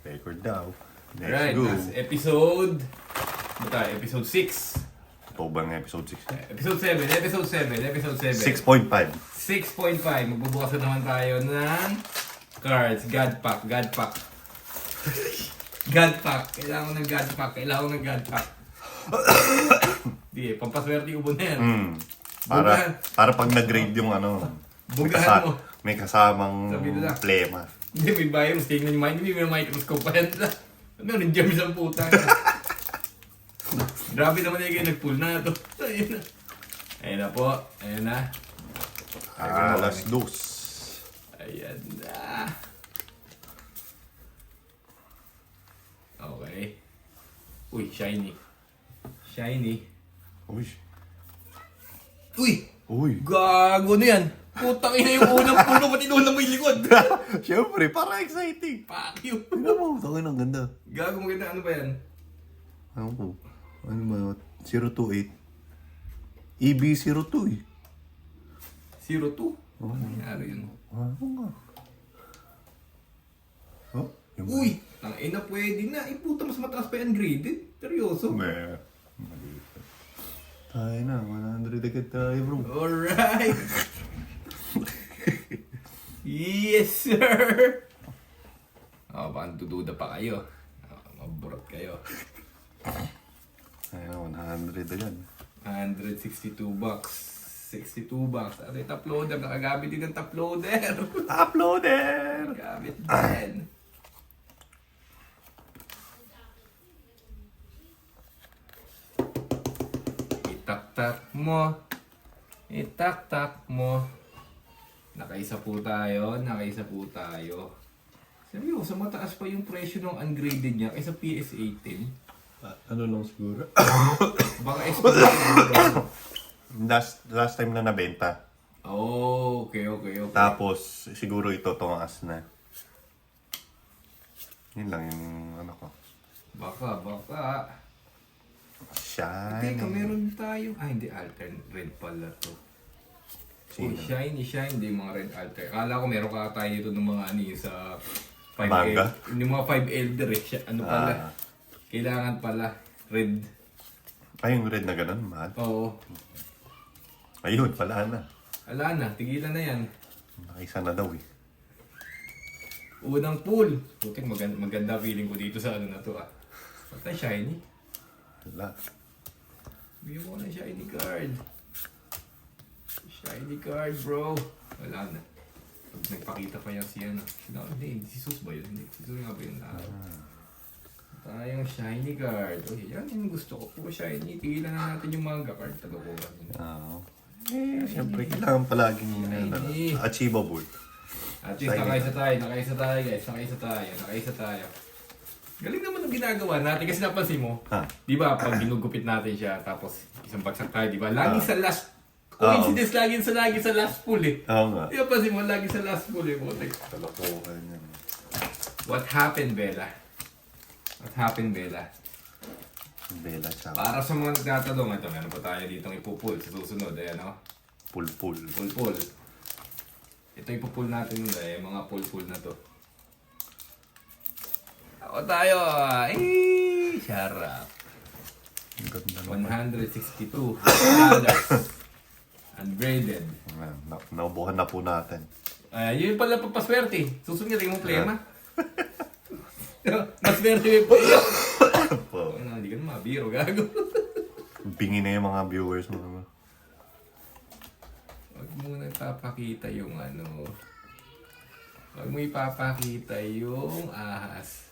Record daw. Let's Alright, go. last episode. Ano tayo? Episode 6. Ito ba ang episode 6? Episode 7. 6.5. 6.5. Magbubukas na naman tayo ng cards. God pack. God pack. Kailangan ko ng God pack. Di, pampaswerte ubo na yan. Para pag nag-grade yung ano, Bugahan mo. may kasamang Sabi nila. plema. Hindi, may virus. Tingnan nyo, hindi may microscope pa yan. Ano, nag-jams ang puta. Grabe naman yung kayo nag-pull na ito. Ayun na. Ayun na po. Ayun na. Alas dos. Ayan na. Okay. Uy, shiny. Uy. Uy! Uy. Gago na yan. Putang ina yung unang puno, pati doon mo yung likod. Siyempre, para exciting. Fuck you. Tingnan mo, tangin ang ganda. Gago mo kita, ano ba yan? Ano po? Ano ba? 028. EB02 eh. 02? Ano nangyari yun? Ano nga? Oh? Yung Uy! Tangina, pwede na. Eh, puta, mas mataas pa yung ungraded. Seryoso? Meh. Tayo na, 100 agad tayo bro. Alright! Yes, sir! Oh, baka dududa pa kayo. Oh, maburot kayo. Ayun, 100 agad. 162 bucks. 62 bucks. Ano yung top loader? Nakagamit din ng top loader. Uploader! Nakagamit din. Itak-tak mo. Itak-tak mo. Nakaisa po tayo. Seryoso, mataas pa yung presyo ng ungraded niya kaysa PS18. Ano lang siguro? Baka SP. last time na nabenta. Oh, okay. Tapos, siguro ito tumaas na. Yun lang yung ano ko. Baka. Shine. Teka, meron tayo. Ah, hindi. Altern. Red pala to. Oh, Sino? shiny. Hindi mga red alter. Akala ko meron ka tayo dito ng mga ano yung sa 5 Manga? Yung mga 5 elder eh. Ano pala? Kailangan pala. Red. Ay, yung red na ganun, mahal. Oo. Ayun, pala na. Ala na. Tigilan na yan. Nakaisa na daw eh. Unang pool. Putik, maganda feeling ko dito sa ano na to ah. Patay shiny. Wala. Bigyan mo na shiny card. Shiny card, bro. Wala na. Pag nagpakita pa yan si ano. Hindi, si Sus ba yun? Hindi, si Sus nga ba yun? Tayong shiny card. Okay, yan yung gusto ko. Puro shiny. Tigilan na natin yung manga card. Talukuhan. Oo. Siyempre, kailangan palaging achievable. At least nakaisa tayo guys. Nakaisa tayo. Galing naman ang ginagawa natin kasi napansin mo, di ba pag ginugupit natin siya tapos isang bagsak tayo, di ba? Lagi sa last, coincidence lagi sa last pool eh. Oo nga. Di ba pansin mo, lagi sa last pool eh. Butik. Talakuhan yan. What happened, Bella? Bella siya. Para sa mga nagtatanong, ito, meron pa tayo ditong ipupul sa susunod. Ayan o, Pul-pul. pul-pul. Ito ipupul natin nila eh, mga pul-pul na to. Ako tayo! Sarap! Ang ganda naman. $162. Ungraded. Naubuhan na po natin. Yun pala papaswerte. Susunod nga, tingin mo plema. Maswerte yung plema. Wow. Hindi ka naman mabiro, gago. Bingi na yung mga viewers mo. Huwag mo na ipapakita yung ano. Huwag mo ipapakita yung ahas.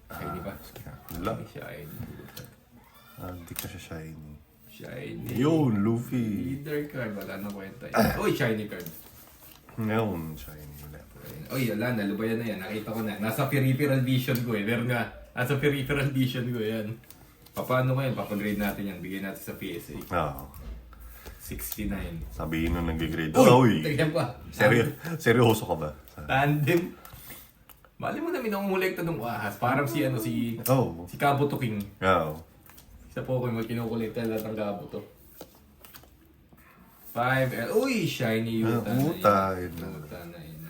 Shiny ba? Wala. Shiny. Hindi ka siya shiny. Shiny. Yun, Luffy. Leader card. Wala na kwenta yun. Uy, shiny card. Ngayon, shiny. Uy, wala na. Lubayan na yan. Nakita ko na. Nasa peripheral vision ko eh. Meron nga. Nasa peripheral vision ko yan. Paano ko yan? Papagrade natin yan. Bigay natin sa PSA. Oo. 69. Sabihin nung nag-grade. Uy! Uy! Tignan pa. Seryoso ka ba? Tandem. Mali mo namin akong kolekta ng ahas. Parang si ano, si Kabuto King. Oo. Isa po ko yung kinukolekta lahat ng Kabuto. 5L. Uy! Shiny Yuta na Uta. yun. Yuta na yun.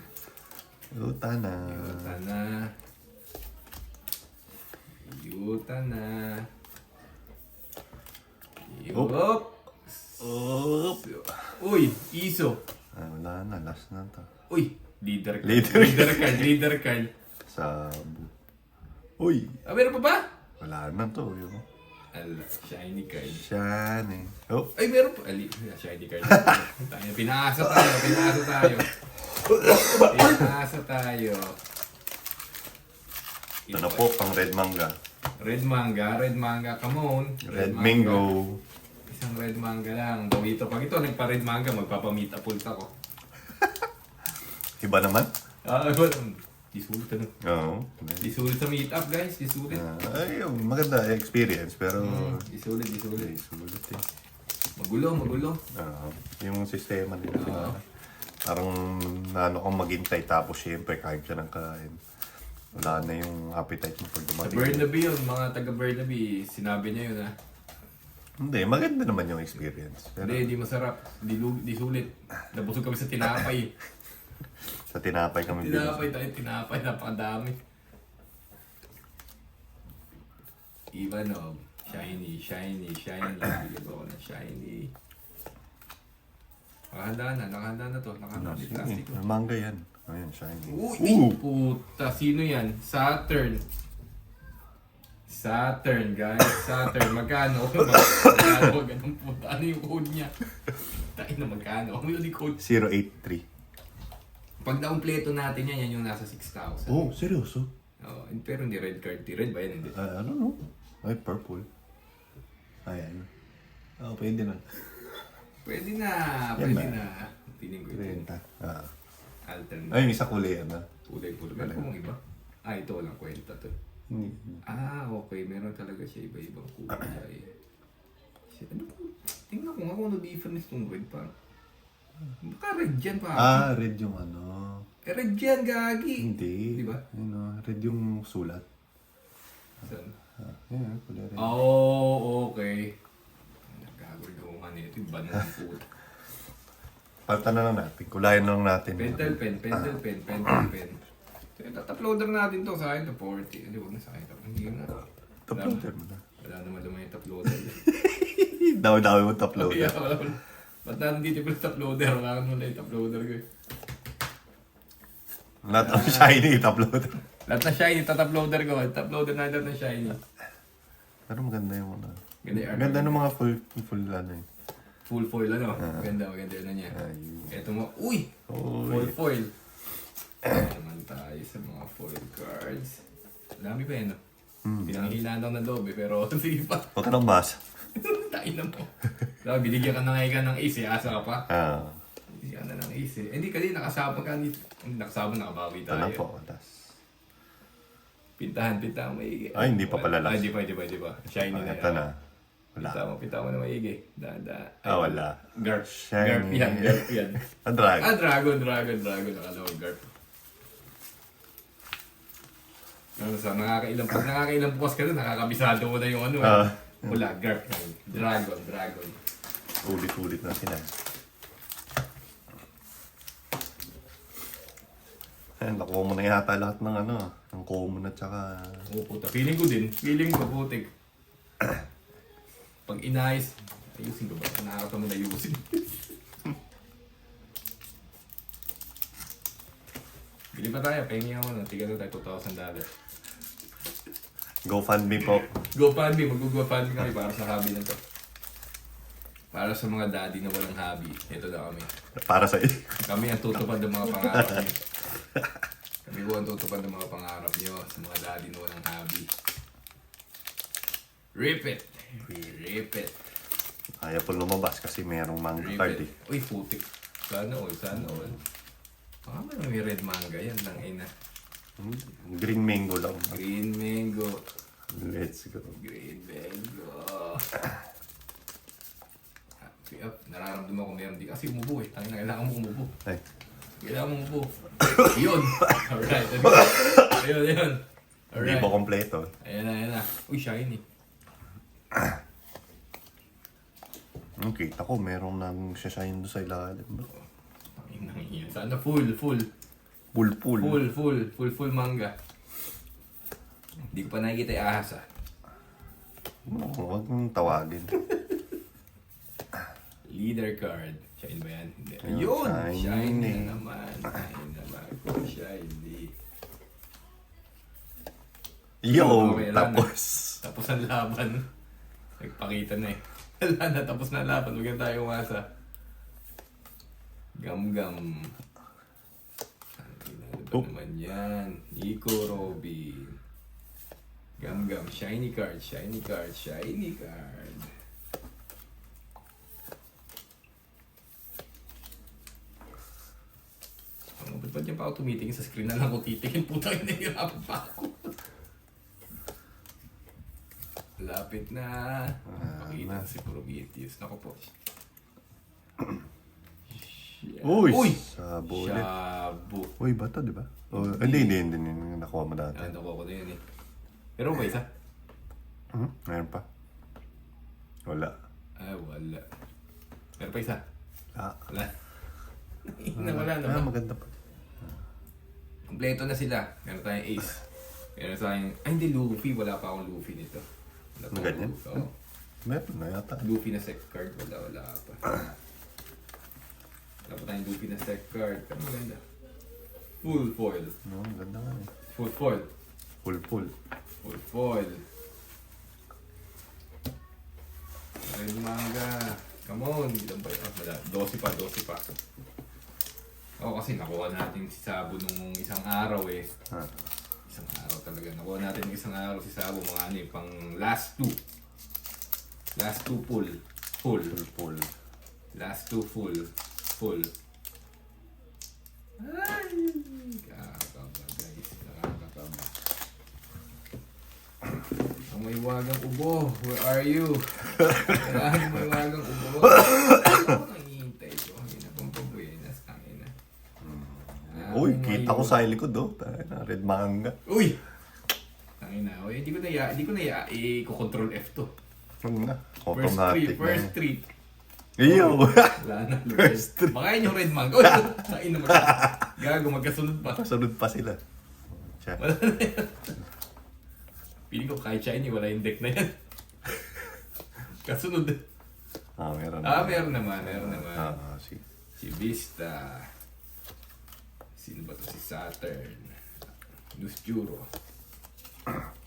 Uta na. Yuta na. Puta na. Oh. Yup. Oh. Uy, ISO. Ah, wala na, last na to. Uy, leader card. Leader Leader card. Sabu. Uy, Ah, meron pa ba? wala na to. Yung Ala, shiny card. shiny. Oh, Ay, meron pa. Ali, shiny card. Tayo, pinaasa tayo. ito na po, pang red manga. Red manga, come on. Red mango. Isang red manga lang. Dito, pag ito nagpa-red manga, magpapamita pulse ako. Iba naman? Ah, well, disulit ano. Oo. Disulit sa meet-up, guys. Disulit. Ay, maganda experience, pero... Disulit. Ay, sulit eh. Magulo. Yung sistema nila. Oo. Parang ano kang maghintay tapos syempre kain ka ng kain. Wala na yung appetite mo pag Sa dumating. Burnaby yun, mga taga Burnaby, sinabi niya yun ha. Hindi, maganda naman yung experience. Pero Hindi masarap. Di sulit. Nabusog kami sa tinapay. sa tinapay kami bilis. Tinapay, napakadami. Ivanov, shiny. Bigyan ko na shiny. Nakahanda na to. Nakahanda na plastic ko. Sige, manga yan. Ayun, shiny. Uy, puta. Sino yan? Saturn, guys. Saturn. Magkano? Ganun puta. Ano yung code niya? Tain na magkano? Ano yung code? 083. Pag na-kompleto natin yan yung nasa 6,000. Oh, seryoso? Oh, pero hindi red card. Red ba yan? Hindi. I don't know. Ay, purple. Ayan. Oh, pwede na. Pwede na. Piling ko ito. 30. Alternate. Ay, yung isa kulay yan. Kulay. Meron po mong iba? Ah, ito lang kwenta to. Hindi. Ah, okay. Meron talaga siya iba-ibang kulay. Ano po? Tingnan ko nga kung ano difference ng red pa. Baka red yan pa. Red yung ano. Eh, red yan, gagi. Hindi. Di ba? Red yung sulat. Saan? Yan, kulay red. Oh, okay. Nagagawin nga nito. Iba na ng puta. Palitan na lang natin. Kulayan na lang natin. Pentel pen. So, ita-uploader natin to sa akin to 40. Hindi, huwag na sa akin to. Hindi na. Uploader mo na. Wala naman naman yung uploader. Dami-dami mo uploader. Yeah, wala. Ba't na nandito yung uploader? Wala naman na yung uploader ko eh. Lahat ng shiny uploader. Lahat na shiny, tat-uploader ko. Tat-uploader na lahat na shiny. Pero maganda yung ano. Ganda yung Ganda ng mga full ano eh. Full foil ano? Maganda yun na niya. Ayun. Ito mo, uy! Full foil. Naman tayo sa mga foil cards. Dami pa yun, no? Pinanghilaan daw na loob eh, pero sige pa. Huwag ka nang basa. Tain na mo. Dapat binigyan ka na ngayon ng ace eh. Asa ka pa. Binigyan ka na ng ace eh. Hindi kasi nakasabang ka. Nakasabang nakabawi Ito na tayo. po. Pintahan maigi. Ay, hindi pa pala last. Hindi pa. Shiny na Ito na. Wala. Pintahan mo na maigi. Wala. Garp. Shiny. Garp yan. Drag. Dragon. Nakalawag garp. Pag nakakailang bukas ka na, nakakabisado mo na yung ano eh. Wala, garp. Dragon. Ulit-ulit na sila. Nakuha mo na yata lahat ng ano. Ng common at saka... Oo, puta. Feeling ko, putik. Pag inayos, ayusin ko ba? Nakakata mo na ayusin. Bili pa tayo, pengi ako na. Tiga na tayo $2,000. GoFundMe po. Mag-GoFundMe kami para sa hobby na to. Para sa mga daddy na walang hobby, ito na kami. Para sa iyo. Kami ang tutupad ng mga pangarap niyo. Kami po ang tutupad ng mga pangarap niyo sa mga daddy na walang hobby. Rip it! Ayaw po lumabas kasi mayroong manga Rip card it. eh. Uy, putik. Sana all. Baka may red manga yan lang ina. Green mango lang. Green mango. Let's go. Nararamdaman ko meron di kasi umubo eh. Tangina, kailangan mo umubo. Ay. Kailangan mo umubo. Yun! Alright. Ayun. Hindi po kompleto. Ayan na. Uy, shiny. Kita ko, merong nang shine doon sa ilalim. Sana full Full. manga. Hindi ko pa nakikita yung ahas ah. Huwag mong tawagin. Leader card. Shine ba yan? Hindi. Ayun, Ayun! Shine shiny. na naman. Shine naman. Shiny. Yo! Okay, Tapos. Tapos ang laban. Nagpakita na eh. Wala na, tapos na ang laban. Huwag na tayo umasa. Gam-gam. Ano ba naman yan? Nico Robin. Gam-gam. Shiny card, shiny card, shiny card. Ba't yan pa ako tumitingin sa screen na lang ako titingin? Putang nahihirapan pa ako. Lapit na. Pakita na si Prometheus. Naku po. Uy! Sabo ulit. Shabu. Uy, bato, di ba? Oh, hindi. Nakuha mo dati. Nakuha ko na yun eh. Pero ba isa? Meron pa. Wala. Ah, wala. Meron pa isa? Wala. Wala naman. Maganda pa. Kompleto na sila. Meron tayong ace. Meron tayong... Ay, hindi Luffy. Wala pa akong Luffy nito. Wala pa akong Ganyan? Luffy. Oo. Meron na yata. Luffy na sec card. Wala pa. Wala pa tayong Luffy na sec card. Pero maganda. Full foil. No, ganda nga eh. Full foil. Full. Full foil. Red manga. Come on. Ilan ba yun? Wala. 12 pa. Oo, kasi nakuha natin si Sabo nung isang araw eh. Isang araw talaga. Nakuha natin ng isang araw si Sabo. Mga ano eh, pang last two. Last two full. Last two full. Ay! Kakaba guys. Nakakakaba. Ang may wagang ubo. Where are you? Ang may wagang ubo. Ako nangihintay ko. Hindi na pang pabuenas. Tangina. Uy, kita ko sa likod oh. Red manga. Uy! Tangina. Uy, hindi ko na i-control F to. Ano na? First Automatic first trip. Iyo! Wala na. First trip. Baka yun yung red manga. Uy! Tain naman. Gago, magkasunod pa. Kasunod pa sila. Check. Wala na yan. Piling ko kahit shiny, wala yung deck na yan. Kasunod. Meron Meron naman. Si. Si Vista. Sino ba to? Si Saturn. Nusjuro.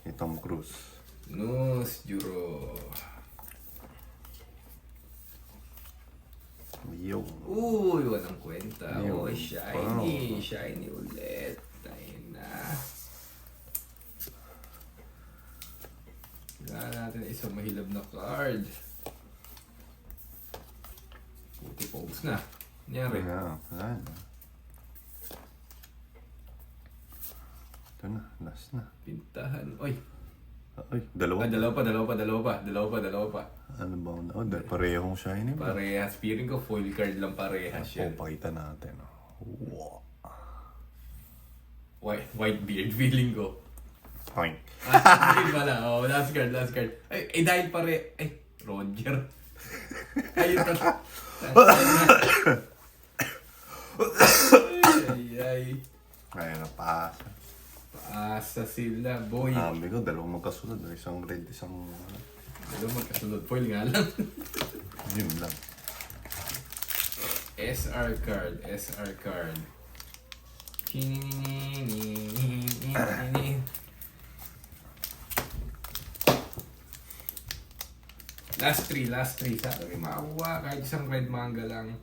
Si Tom Cruise. Nusjuro. Yo. Uy, walang kwenta. Yo. Oh, shiny. Shiny ulit. Tayo na. Wala natin isang mahilab na card. Puti, paubos na. Nangyari. Ayan. Ito na, last na. Pintahan. Oy. Ay, dalawa. Dalawa pa. Ano ba? Parehong shiny ba? Parehas. Feeling ko foil card lang parehas yan. Pakita natin. Wow. White beard. Feeling ko. Point. Hindi pala. Oh, last card. Ay, dahil Roger. Ayun pa. Ay. Kaya na paasa. Paasa sila, boy. Sabi ko, dalawang magkasunod. Isang red, isang... Dalawang magkasunod. Foil nga lang. Yun lang. SR card. Last three. Sabi makakuha kahit isang red manga lang.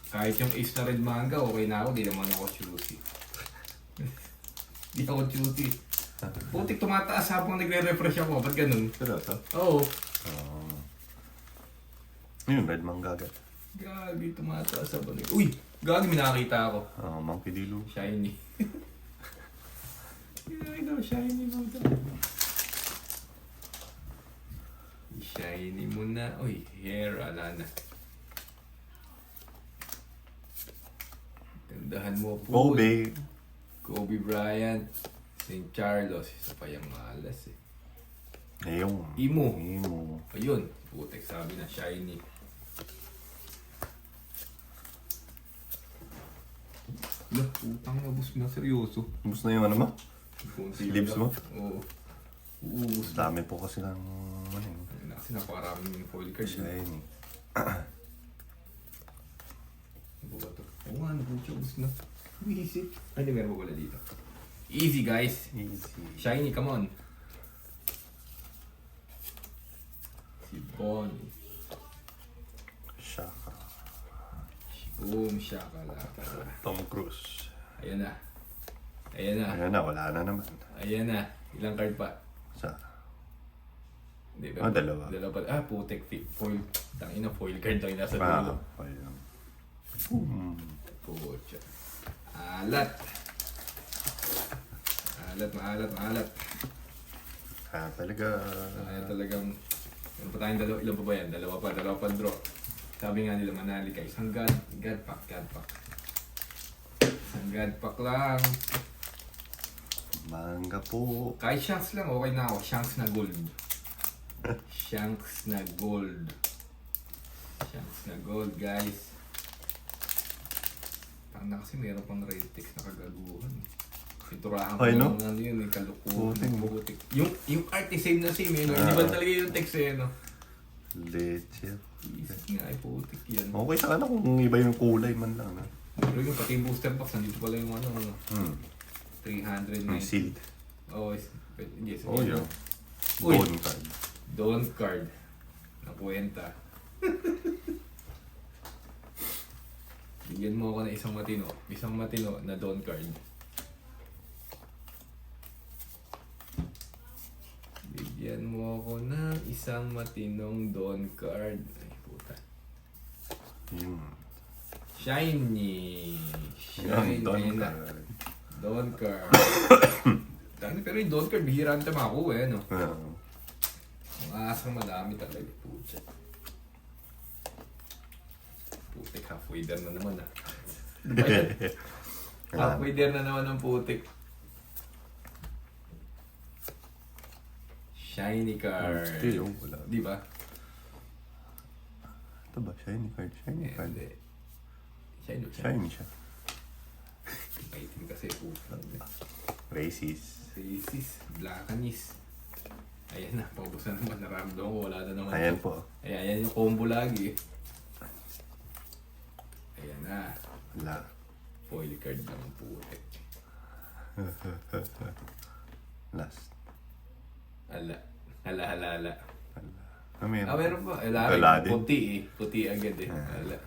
Kahit yung ace na red manga, okay na ako. Di naman ako choosy. Di ako choosy. Putik tumataas habang nagre-refresh ako. Ba't ganun? Seryoso? Oo. Yun, red manga agad. Gagi, tumataas habang Uy! Gagi, may nakakita ako. Monkey Dilu. Shiny. Shiny mo ito. Shiny mo na. Uy, hair, ala na. Gandahan mo po. Kobe Bryant. St. Carlos. Isa pa yung malas eh. Ayun. Imo. Imo. Ayun. Putek, sabi na shiny. Lah, utang na bus na seryoso. Bus na yung ano mo? Kunti Sleeves lang. mo? Oo. Uubos na. Dami po kasi ng ano yun. Kasi napakaraming foil card. Shiny. Ano ba ito? Oo nga, nag-choose na. Easy. Ay, hindi, meron pa pala dito. Easy, guys. Easy. Shiny, come on. Si Bonnie. Shaka. Boom, shakalaka. Tom Cruise. Ayan na. Ayan na. Ayan na, wala na naman. Ayan na. Ilang card pa? Sa Hindi, dalawa. Dalawa pa. Ah, putek. Foil. Tangina, foil card lang yung nasa Ah, dulo. ayun. Boom. Pucha. Alat. Maalat. Ah, talaga. Kaya talagang, meron pa tayong dalawa, ilan pa ba yan? Dalawa pa draw. Sabi nga nila manali ka, isang god pack. Isang god pack lang. Manga po. Kahit shanks lang, okay na ako. Shanks na gold. Shanks na gold, guys. Tanda kasi meron pang red text na kagaguhan. Pinturahan ko Ay, no? ng ano yun, Puting. kalukuhan. Yung art is same na same, yun. Hindi ba talaga yung text eh, no? Legit. Isip nga ay putik yan. Okay sa ano kung iba yung kulay man lang. No? Pero yung pati yung booster box, nandito pala yung ano, 390. Yung sealed. Oh, yes. Oh, yun. Uy. Bone card. Don't card. Na kwenta. Bigyan mo ako ng isang matino na don't card. Bigyan mo ako ng isang matinong don't card. Ay, puta. Yun. Shiny. Yun, Don na. card. Don't card. Dami, pero yung don't card, bihiraan tayo makakuha eh, no? Ah. Ang asang madami talaga. Pucha. Putik, halfway there na naman ah. Ano ba yan? Halfway there na naman ang putik. Shiny card. Still, wala. Di ba? Ito ba? Shiny card. Shiny card. Hindi. Shiny. Shiny siya. Item kasi puta. Racist. Racist. Blackanis. Ayan na. Paubos na naman. Naramdaman ko. Wala na naman. Ayan po. Ayan yung combo lagi. Ayan na. Wala. Foil card naman putik. Last. Ala. Wala. Ah, meron pa. Wala din. Puti eh. Puti agad eh. Ala.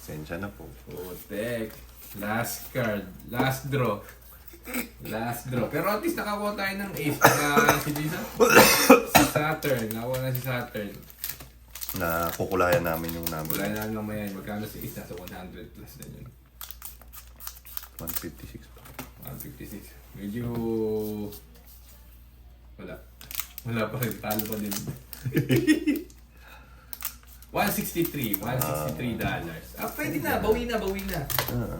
Sensya na po. Putek. Last card. Last draw. Pero at least nakakuha tayo ng ace. Si Lisa. Si Saturn. Nakakuha na si Saturn. Na kukulayan namin yung number. Wala na lang mamaya. Magkano si ace? Nasa 100 plus na yun. 156 pa. 156. Medyo... Wala pa rin. Talo pa din. $163 dollars. Ah, pwede na. Bawi na.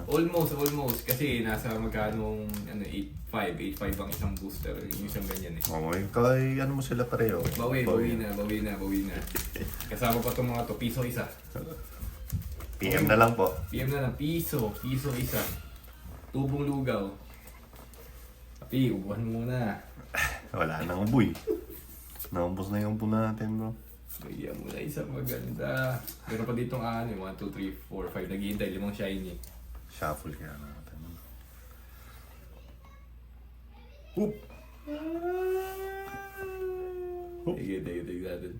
Almost. Kasi nasa magkano 8.5 ang isang booster. Yung isang ganyan eh. Okay, kay ano mo sila pareho. Bawi na. Kasama pa itong mga to. Piso isa. PM na lang po. PM na lang. Piso isa. Tubong lugaw. Papi, ubuhan muna. Wala nang uboy. Naubos na yung ubo natin, bro. Bigyan mo na isang maganda. Meron pa ditong 1, 2, 3, 4, 5. Naghihintay, 5 shiny. Shuffle kaya natin. Hoop! Sige natin.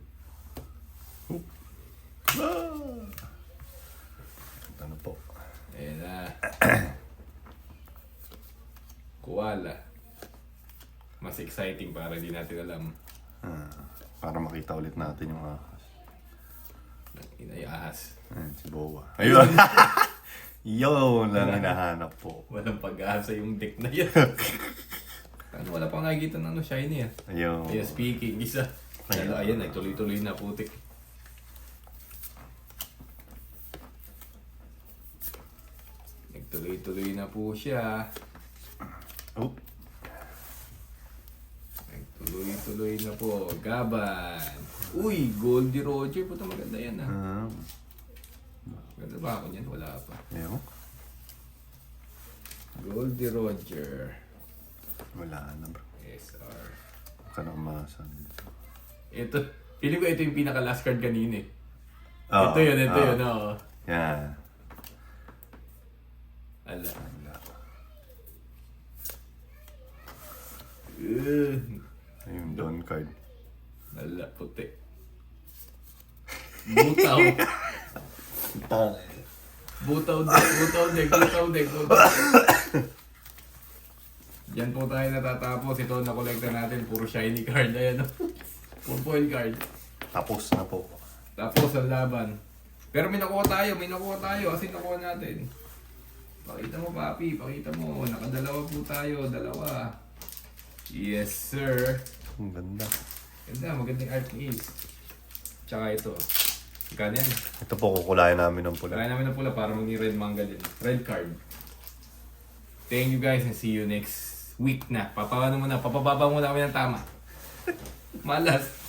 Ano po? Ayan na. Koala. Mas exciting para di natin alam. Para makita ulit natin yung ahas. Inayahas. Ayan, si Boa. Ayun! Yun lang hinahanap po. Walang pag-asa yung deck na yan. Ano, wala pang nakikita ng shiny yan. Ayun. Ayan, speaking, isa. Ayan, nagtuloy-tuloy na putik. Nagtuloy-tuloy na po siya. Oh. Tuloy-tuloy na po. Gaban. Uy, Goldie Roger. Puta maganda yan ah. Maganda ba ako niyan? Wala pa. Ayun. Goldie Roger. Wala na, bro. SR. Kanamasan. Ito, feeling ko ito yung pinaka-last card kanina eh. Oo, ito yun, oo. oo. Yan. Ala. Wala. Ayun, doon card. Ala, puti. Butaw. Butaw deck. Yan po tayo natatapos. Ito na-collecta natin. Puro shiny card. Ayan o. Puro foil card. Tapos na po. Tapos ang laban. Pero may nakuha tayo. Kasi nakuha natin. Pakita mo, papi. Pakita mo. Nakadalawa po tayo. Dalawa. Yes, sir. Ang ganda. Ganda. Magandang art ni Ace. Tsaka ito. Magkano yan? Ito po, kukulayan namin ng pula. Kaya namin ng pula para maging red manga din. Red card. Thank you guys and see you next week na. Papababa mo na kami ng tama. Malas.